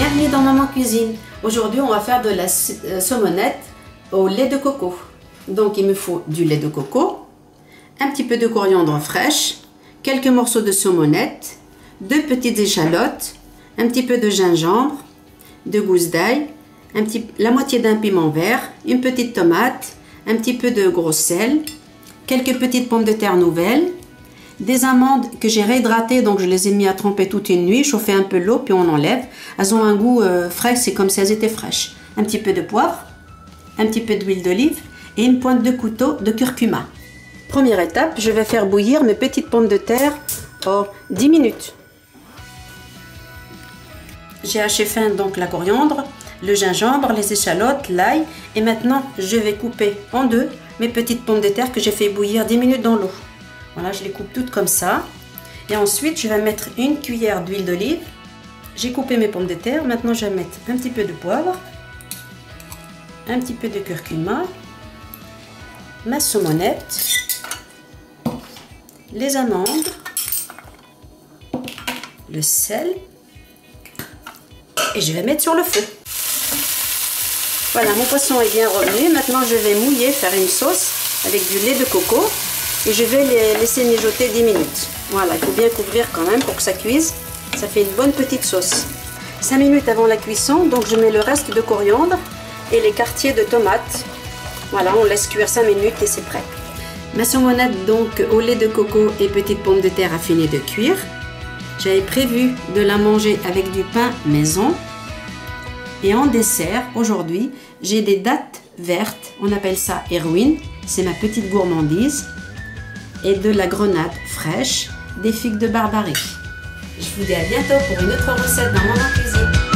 Bienvenue dans Maman Cuisine. Aujourd'hui on va faire de la saumonette au lait de coco. Donc il me faut du lait de coco, un petit peu de coriandre fraîche, quelques morceaux de saumonette, 2 petites échalotes, un petit peu de gingembre, 2 gousses d'ail, la moitié d'un piment vert, une petite tomate, un petit peu de gros sel, quelques petites pommes de terre nouvelles, des amandes que j'ai réhydratées, donc je les ai mis à tremper toute une nuit, chauffer un peu l'eau puis on enlève. Elles ont un goût frais, c'est comme si elles étaient fraîches. Un petit peu de poivre, un petit peu d'huile d'olive et une pointe de couteau de curcuma. Première étape, je vais faire bouillir mes petites pommes de terre en 10 minutes. J'ai haché fin donc la coriandre, le gingembre, les échalotes, l'ail et maintenant je vais couper en deux mes petites pommes de terre que j'ai fait bouillir 10 minutes dans l'eau. Voilà, je les coupe toutes comme ça. Et ensuite, je vais mettre une cuillère d'huile d'olive. J'ai coupé mes pommes de terre. Maintenant, je vais mettre un petit peu de poivre, un petit peu de curcuma, ma saumonette, les amandes, le sel et je vais mettre sur le feu. Voilà, mon poisson est bien revenu. Maintenant, je vais mouiller, faire une sauce avec du lait de coco. Et je vais les laisser mijoter 10 minutes. Voilà, il faut bien couvrir quand même pour que ça cuise. Ça fait une bonne petite sauce. 5 minutes avant la cuisson, donc je mets le reste de coriandre et les quartiers de tomates. Voilà, on laisse cuire 5 minutes et c'est prêt. Ma saumonette donc au lait de coco et petites pommes de terre a fini de cuire. J'avais prévu de la manger avec du pain maison. Et en dessert, aujourd'hui, j'ai des dattes vertes. On appelle ça héroïne. C'est ma petite gourmandise. Et de la grenade fraîche, des figues de Barbarie. Je vous dis à bientôt pour une autre recette dans Maman Cuisine.